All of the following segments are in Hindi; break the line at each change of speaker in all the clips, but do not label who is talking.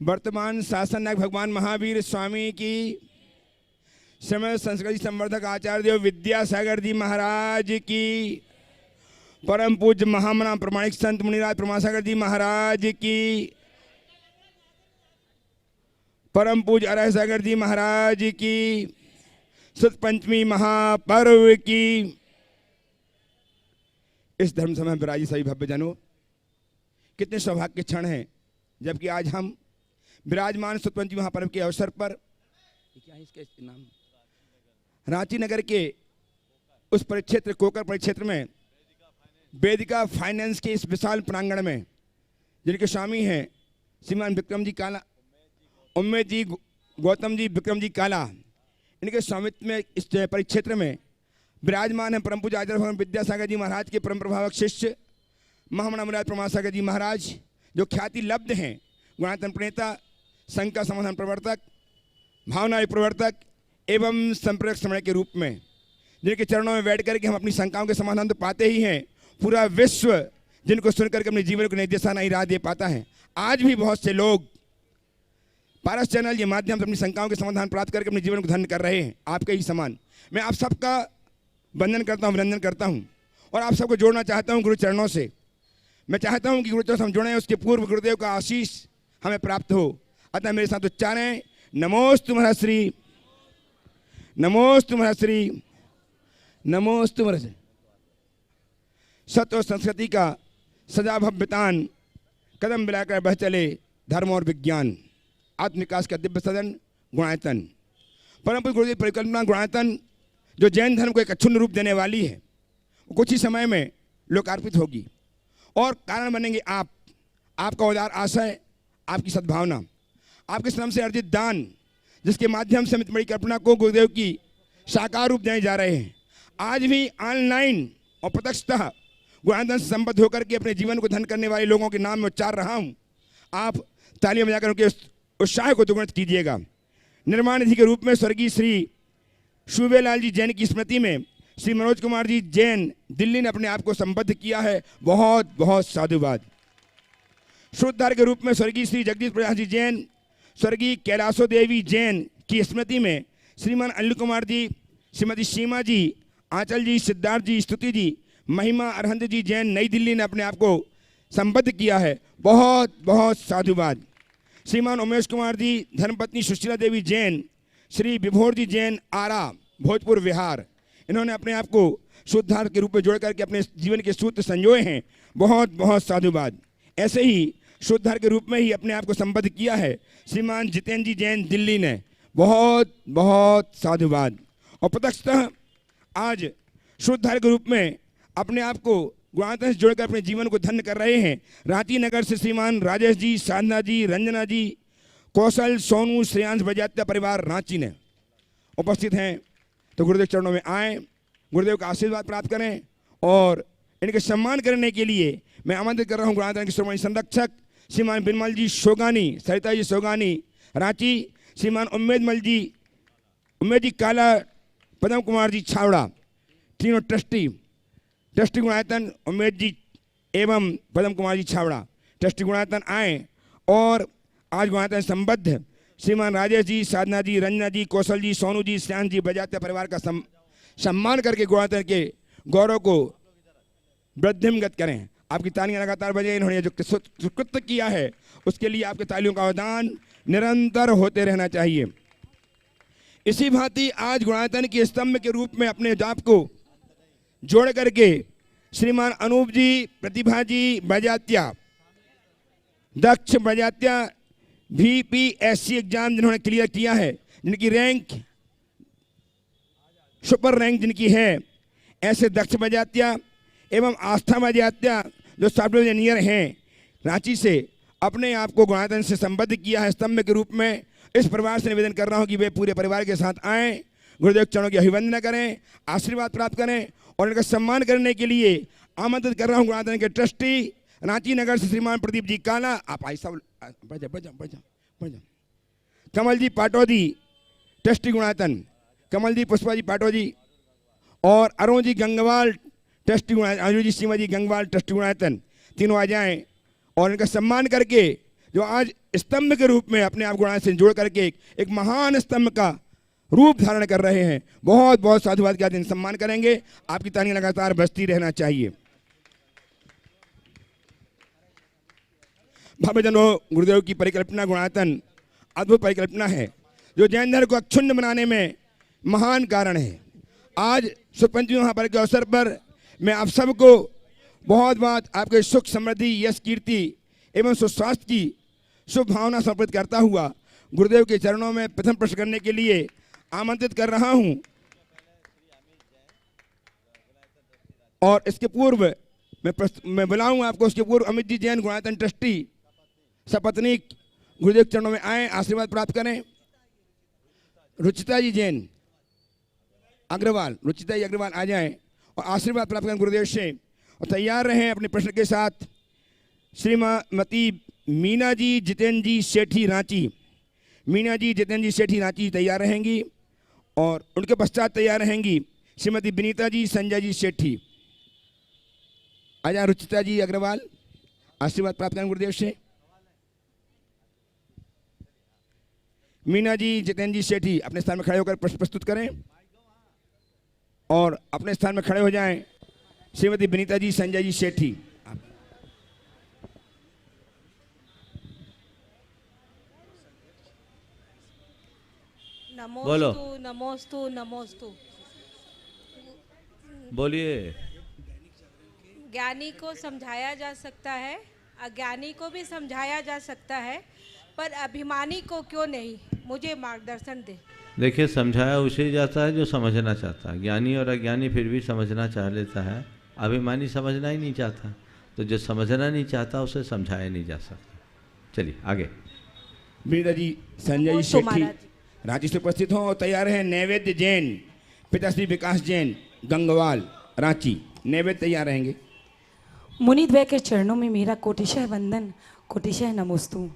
वर्तमान शासन नायक भगवान महावीर स्वामी की, समय संस्कृति संवर्धक आचार्य देव विद्यासागर जी महाराज की, परम पूज्य महामना प्रमाणिक संत मुनिराज प्रमासागर जी महाराज की, परम पूज्य अरह सागर जी महाराज की, सुद पंचमी महापर्व की। इस धर्म समय विराजी सभी भव्य जनों, कितने सौभाग्य के क्षण हैं जबकि आज हम विराजमान सुद पंचमी महापर्व के अवसर पर, क्या है इसके नाम, रांची नगर के उस परिक्षेत्र कोकर परिक्षेत्र में वेदिका फाइनेंस के इस विशाल प्रांगण में, जिनके स्वामी हैं श्रीमान विक्रम जी काला, उम्मेद जी गौतम जी विक्रम जी काला, इनके स्वामित्व में इस परिक्षेत्र में विराजमान है परम पूज्य आचार्य भगवान विद्यासागर जी महाराज के परम प्रभावक शिष्य महामना मुनिराज प्रमासागर जी महाराज, जो ख्याति लब्ध हैं गुणायतन प्रणेता, शंका समाधान प्रवर्तक, भावना प्रवर्तक एवं संप्रदाय समय के रूप में, जिनके चरणों में बैठ करके हम अपनी शंकाओं के समाधान तो पाते ही हैं, पूरा विश्व जिनको सुनकर के अपने जीवन को नई दिशा नई राह दे पाता है। आज भी बहुत से लोग पारस चैनल के माध्यम से अपनी शंकाओं के समाधान प्राप्त करके अपने जीवन को धन्य कर रहे हैं, आपके ही समान। मैं आप सबका वंदन करता हूँ, अभिनंदन करता हूँ और आप सबको जोड़ना चाहता हूँ गुरु चरणों से। मैं चाहता हूँ कि गुरु चरणों से हम जुड़ें, उसके पूर्व गुरुदेव का आशीष हमें प्राप्त हो। अतः मेरे साथ उच्चारें, नमोस्तु महर्षि, नमोस्तु महर्षि, नमोस्तु महर्षि। सत्य और संस्कृति का सजा भव्यतान, कदम मिलाकर बह चले धर्म और विज्ञान, आत्म विकास का दिव्य सदन गुणायतन। परम पूज्य गुरुदेव परिकल्पना गुणायतन, जो जैन धर्म को एक अक्षुण्ण रूप देने वाली है, वो कुछ ही समय में लोकार्पित होगी और कारण बनेंगे आप, आपका उदार आशय, आपकी सद्भावना, आपके श्रम से अर्जित दान, जिसके माध्यम से मितमणि कल्पना को गुरुदेव की साकार रूप देने जा रहे हैं। आज भी ऑनलाइन और प्रत्यक्षतः गुणायतन से संबद्ध होकर के अपने जीवन को धन्य करने वाले लोगों के नाम में उच्चार रहा हूँ। आप तालियां बजाकर उनके उत्साह को दोगुणित कीजिएगा। निर्माण निधि के रूप में स्वर्गीय श्री शुभेलाल जी जैन की स्मृति में श्री मनोज कुमार जी जैन दिल्ली ने अपने आप को संबद्ध किया है, बहुत बहुत साधुवाद। श्रोतधार के रूप में स्वर्गीय श्री जगदीश प्रयास जी जैन, स्वर्गीय कैलाशो देवी जैन की स्मृति में श्रीमान अनिल कुमार जी, श्रीमती सीमा जी, आंचल जी, सिद्धार्थ जी, स्तुति जी, महिमा अरहंत जी जैन नई दिल्ली ने अपने आप को संबद्ध किया है, बहुत बहुत साधुवाद। श्रीमान उमेश कुमार जी, धर्मपत्नी सुशीला देवी जैन, श्री विभोर जी जैन आरा भोजपुर विहार, इन्होंने अपने आप को शुद्धार के रूप में जोड़ करके अपने जीवन के सूत्र संजोए हैं, बहुत बहुत साधुवाद। ऐसे ही शुद्धार के रूप में ही अपने आप को संबद्ध किया है श्रीमान जितेंद्र जी जैन दिल्ली ने, बहुत बहुत साधुवाद। और प्रत्यक्षतः आज शुद्धार के रूप में अपने आप को गुणायतन से जोड़कर अपने जीवन को धन्य कर रहे हैं रांची नगर से श्रीमान राजेश जी, साधना जी, रंजना जी, कौशल, सोनू, श्रेयांश बजात्या परिवार रांची ने उपस्थित हैं। तो गुरुदेव चरणों में आए, गुरुदेव का आशीर्वाद प्राप्त करें और इनके सम्मान करने के लिए मैं आमंत्रित कर रहा हूँ गुणायतन के श्रोमणी संरक्षक श्रीमान बिनमल जी सोगानी, सरिता जी सोगानी रांची, श्रीमान उम्मेद जी काला, पदम कुमार जी छावड़ा, तीनों ट्रस्टी गुणायतन, उम्मेद जी एवं पदम कुमार जी छावड़ा ट्रस्टी गुणायतन आए और आज गुणायतन संबद्ध श्रीमान राजेश जी, साधना जी, रंजना जी, कौशल जी, सोनू जी, श्याम जी बजात्या परिवार का सम्मान करके गुणायतन के गौरव को वृद्धिमगत करें। आपकी तालियां लगातार बजे। इन्होंने जो सुकृत्य किया है उसके लिए आपके तालियों का अवदान निरंतर होते रहना चाहिए। इसी भांति आज गुणायतन के स्तंभ के रूप में अपने जाप को जोड़ करके श्रीमान अनूप जी, प्रतिभा जी बजात्या, दक्ष बजात्या VPSC एग्जाम जिन्होंने क्लियर किया है, जिनकी रैंक सुपर रैंक जिनकी है, ऐसे दक्ष बजात्या एवं आस्था बजात्या जो सॉफ्टवेयर इंजीनियर हैं रांची से, अपने आप को गुणायतन से संबद्ध किया है स्तंभ के रूप में। इस परिवार से निवेदन कर रहा हूं कि वे पूरे परिवार के साथ आएं, गुरुदेव चरणों की अभिवंदना करें, आशीर्वाद प्राप्त करें और इनका सम्मान करने के लिए आमंत्रित कर रहा हूं गुणायतन के ट्रस्टी रांची नगर से श्रीमान प्रदीप जी काला, आप ऐसा बढ़ जा, कमल जी पाटौदी ट्रस्टी गुणायतन, कमल जी पुष्पा जी पाटौदी और अरुण जी गंगवाल ट्रस्टी गुणायतन, अरुण जी सीमा जी गंगवाल ट्रस्टी गुणायतन, तीनों आ जाएं और इनका सम्मान करके जो आज स्तंभ के रूप में अपने आप गुणायत से जोड़ करके एक महान स्तंभ का रूप धारण कर रहे हैं। बहुत बहुत साधुवाद के दिन सम्मान करेंगे। आपकी तालियां लगातार बजती रहना चाहिए। भव्यजनों, गुरुदेव की परिकल्पना गुणायतन अद्भुत परिकल्पना है जो जैन धर्म को अक्षुण्ण बनाने में महान कारण है। आज 125वें महापर्व के अवसर पर मैं आप सबको बहुत बहुत आपके सुख समृद्धि यश कीर्ति एवं सुस्वास्थ्य की शुभ भावना समर्पित करता हुआ गुरुदेव के चरणों में प्रथम प्रश्न करने के लिए आमंत्रित कर रहा हूं। और इसके पूर्व मैं बुलाऊं आपको, उसके पूर्व अमित जी जैन गुणायतन ट्रस्टी सपत्नीक गुरुदेव के चरणों में आए, आशीर्वाद प्राप्त करें। रुचिता जी जैन अग्रवाल, रुचिता जी अग्रवाल आ जाएं और आशीर्वाद प्राप्त करें गुरुदेव से। और तैयार रहें अपने प्रश्न के साथ श्रीमती मीना जी जितेंद्र जी सेठी रांची। मीना जी जितेंद्र जी सेठी रांची तैयार रहेंगी और उनके पश्चात तैयार रहेंगी श्रीमती विनीता जी संजय जी सेठी। आजा रुचिता जी अग्रवाल, आशीर्वाद प्राप्त करें गुरुदेव से। मीना जी जितेंद्र जी सेठी अपने स्थान में खड़े होकर प्रश्न प्रस्तुत करें और अपने स्थान में खड़े हो जाएं श्रीमती विनीता जी संजय जी सेठी।
नमोस्तु नमोस्तु नमोस्तु।
बोलिए।
ज्ञानी को समझाया जा सकता है, अज्ञानी को भी समझाया जा सकता है, पर अभिमानी को क्यों नहीं? मुझे मार्गदर्शन दे।
देखिए, समझाया उसे जाता है जो समझना चाहता है। ज्ञानी और अज्ञानी फिर भी समझना चाह लेता है, अभिमानी समझना ही नहीं चाहता। तो जो समझना नहीं चाहता उसे समझाया नहीं जा सकता। चलिए आगे।
विनीता जी संजय जी सेठी रांची से उपस्थित हों और तैयार हैं नैवेद्य जैन, पिताश्री विकास जैन गंगवाल रांची। नैवेद्य तैयार रहेंगे।
मुनिद्वय के चरणों में मेरा कोटिशः वंदन, कोटिशः नमोस्तु।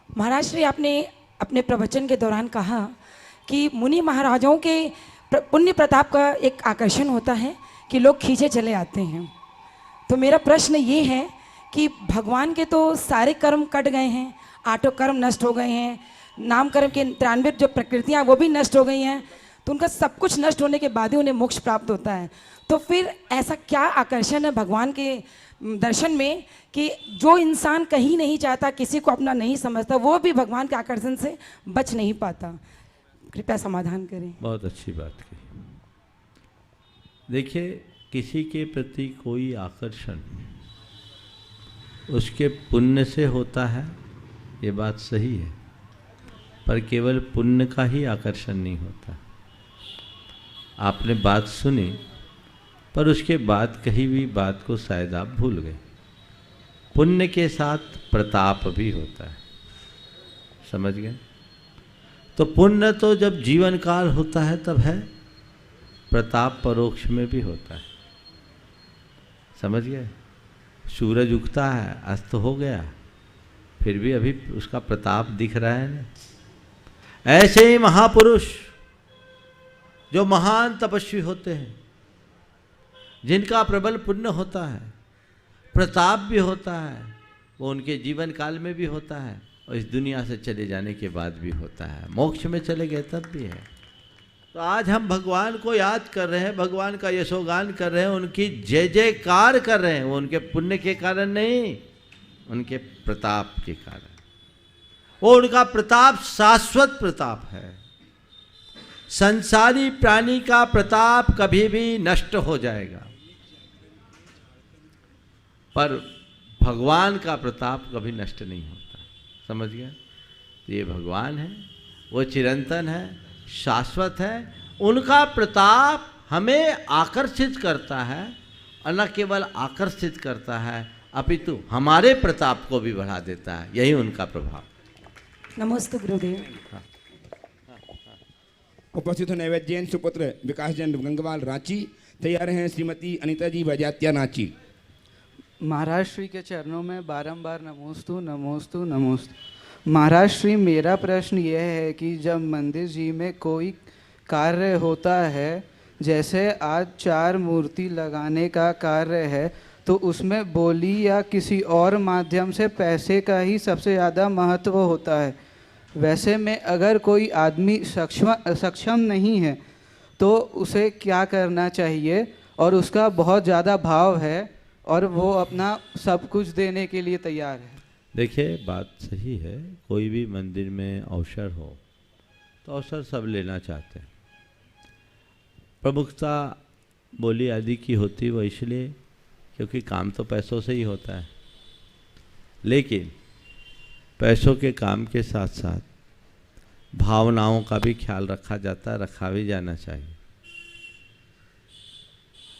महाराज श्री, आपने अपने प्रवचन के दौरान कहा कि मुनि महाराजों के पुण्य प्रताप का एक आकर्षण होता है कि लोग खींचे चले आते हैं। तो मेरा प्रश्न ये है कि भगवान के तो सारे कर्म कट गए हैं, आठों कर्म नष्ट हो गए हैं, नाम कर्म के 93 जो प्रकृतियाँ वो भी नष्ट हो गई हैं, तो उनका सब कुछ नष्ट होने के बाद ही उन्हें मोक्ष प्राप्त होता है। तो फिर ऐसा क्या आकर्षण है भगवान के दर्शन में कि जो इंसान कहीं नहीं चाहता, किसी को अपना नहीं समझता, वो भी भगवान के आकर्षण से बच नहीं पाता? कृपया समाधान करें।
बहुत अच्छी बात की। देखिए, किसी के प्रति कोई आकर्षण उसके पुण्य से होता है, ये बात सही है, पर केवल पुण्य का ही आकर्षण नहीं होता। आपने बात सुनी पर उसके बाद कही हुई बात को शायद आप भूल गए। पुण्य के साथ प्रताप भी होता है, समझ गए? तो पुण्य तो जब जीवन काल होता है तब है, प्रताप परोक्ष में भी होता है, समझ गए? सूरज उगता है, अस्त हो गया, फिर भी अभी उसका प्रताप दिख रहा है ना। ऐसे ही महापुरुष जो महान तपस्वी होते हैं, जिनका प्रबल पुण्य होता है, प्रताप भी होता है, वो उनके जीवन काल में भी होता है और इस दुनिया से चले जाने के बाद भी होता है। मोक्ष में चले गए तब भी है। तो आज हम भगवान को याद कर रहे हैं, भगवान का यशोगान कर रहे हैं, उनकी जय जयकार कर रहे हैं। वो उनके पुण्य के कारण नहीं, उनके प्रताप के कारण। वो उनका प्रताप शाश्वत प्रताप है। संसारी प्राणी का प्रताप कभी भी नष्ट हो जाएगा, पर भगवान का प्रताप कभी नष्ट नहीं होता, समझ गए? ये भगवान है, वो चिरंतन है, शाश्वत है। उनका प्रताप हमें आकर्षित करता है, और न केवल आकर्षित करता है अपितु हमारे प्रताप को भी बढ़ा देता है। यही उनका प्रभाव।
नमस्ते गुरुदेव।
उपस्थित हो नैवेद्य जैन सुपुत्र विकास जैन गंगवाल रांची। तैयार हैं श्रीमती अनीता जी बजात्या रांची।
महाराज श्री के चरणों में बारंबार नमोस्तु नमोस्तु नमोस्तु। महाराज श्री, मेरा प्रश्न यह है कि जब मंदिर जी में कोई कार्य होता है, जैसे आज 4 मूर्ति लगाने का कार्य है, तो उसमें बोली या किसी और माध्यम से पैसे का ही सबसे ज़्यादा महत्व होता है। वैसे में अगर कोई आदमी सक्षम नहीं है तो उसे क्या करना चाहिए, और उसका बहुत ज़्यादा भाव है और वो अपना सब कुछ देने के लिए तैयार है?
देखिए, बात सही है। कोई भी मंदिर में अवसर हो तो अवसर सब लेना चाहते हैं। प्रमुखता बोली आदि की होती वो इसलिए क्योंकि काम तो पैसों से ही होता है, लेकिन पैसों के काम के साथ साथ भावनाओं का भी ख्याल रखा जाता है, रखा भी जाना चाहिए।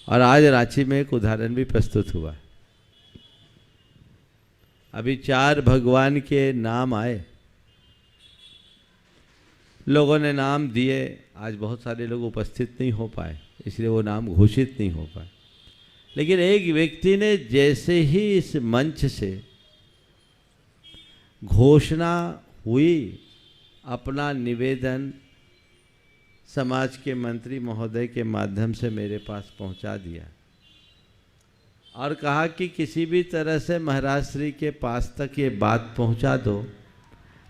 और आज रांची में एक उदाहरण भी प्रस्तुत हुआ। अभी 4 भगवान के नाम आए, लोगों ने नाम दिए। आज बहुत सारे लोग उपस्थित नहीं हो पाए, इसलिए वो नाम घोषित नहीं हो पाए। लेकिन एक व्यक्ति ने जैसे ही इस मंच से घोषणा हुई, अपना निवेदन समाज के मंत्री महोदय के माध्यम से मेरे पास पहुंचा दिया और कहा कि किसी भी तरह से महाराज श्री के पास तक ये बात पहुंचा दो।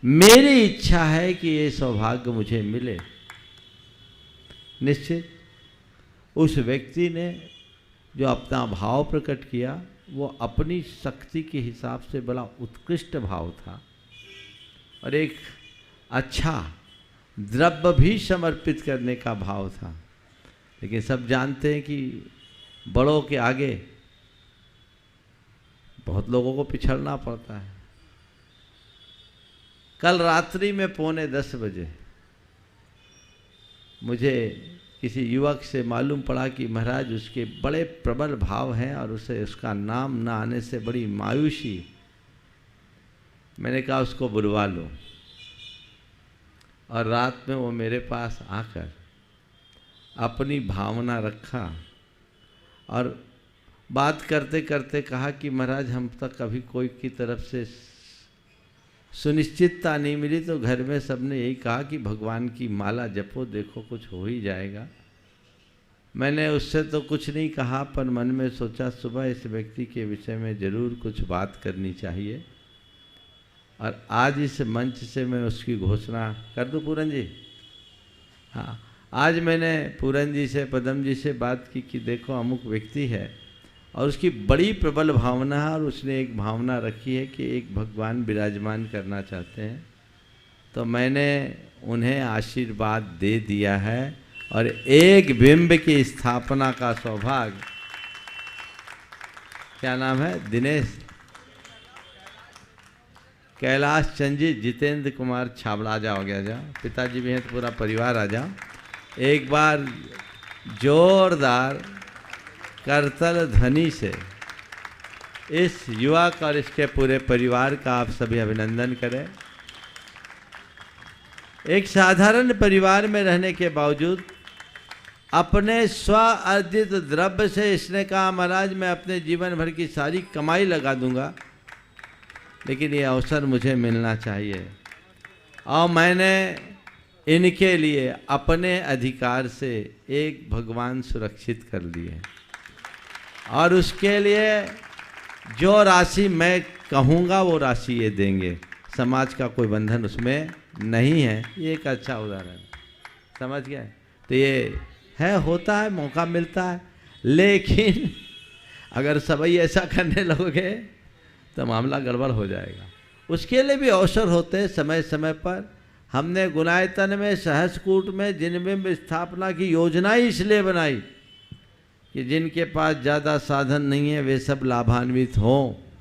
मेरी इच्छा है कि ये सौभाग्य मुझे मिले। निश्चित उस व्यक्ति ने जो अपना भाव प्रकट किया वो अपनी शक्ति के हिसाब से बड़ा उत्कृष्ट भाव था और एक अच्छा द्रव्य भी समर्पित करने का भाव था। लेकिन सब जानते हैं कि बड़ों के आगे बहुत लोगों को पिछड़ना पड़ता है। कल रात्रि में 9:45 बजे मुझे किसी युवक से मालूम पड़ा कि महाराज उसके बड़े प्रबल भाव हैं और उसे उसका नाम न आने से बड़ी मायूसी। मैंने कहा उसको बुलवा लो, और रात में वो मेरे पास आकर अपनी भावना रखा और बात करते करते कहा कि महाराज हम तक कभी कोई की तरफ से सुनिश्चितता नहीं मिली, तो घर में सबने यही कहा कि भगवान की माला जपो, देखो कुछ हो ही जाएगा। मैंने उससे तो कुछ नहीं कहा, पर मन में सोचा सुबह इस व्यक्ति के विषय में ज़रूर कुछ बात करनी चाहिए और आज इस मंच से मैं उसकी घोषणा कर दूं। पूरन जी, हाँ, आज मैंने पूरन जी से, पदम जी से बात की कि देखो अमुक व्यक्ति है और उसकी बड़ी प्रबल भावना है और उसने एक भावना रखी है कि एक भगवान विराजमान करना चाहते हैं। तो मैंने उन्हें आशीर्वाद दे दिया है और एक बिंब की स्थापना का सौभाग्य, क्या नाम है, दिनेश कैलाश चंद जी, जितेंद्र कुमार छाबड़ा, आ जाओ, आ जाओ, पिताजी भी हैं तो पूरा परिवार आ जाओ। एक बार जोरदार करतल ध्वनि से इस युवक और इसके पूरे परिवार का आप सभी अभिनंदन करें। एक साधारण परिवार में रहने के बावजूद अपने स्व अर्जित द्रव्य से इसने कहा महाराज मैं अपने जीवन भर की सारी कमाई लगा दूंगा, लेकिन ये अवसर मुझे मिलना चाहिए। और मैंने इनके लिए अपने अधिकार से एक भगवान सुरक्षित कर लिए और उसके लिए जो राशि मैं कहूँगा वो राशि ये देंगे। समाज का कोई बंधन उसमें नहीं है। ये एक अच्छा उदाहरण समझ गए। तो ये है, होता है, मौका मिलता है, लेकिन अगर सभी ऐसा करने लगोगे तो मामला गड़बड़ हो जाएगा। उसके लिए भी अवसर होते हैं समय समय पर। हमने गुनायतन में, सहस्रकूट में जिनबिंब स्थापना की योजना ही इसलिए बनाई कि जिनके पास ज़्यादा साधन नहीं है वे सब लाभान्वित हों।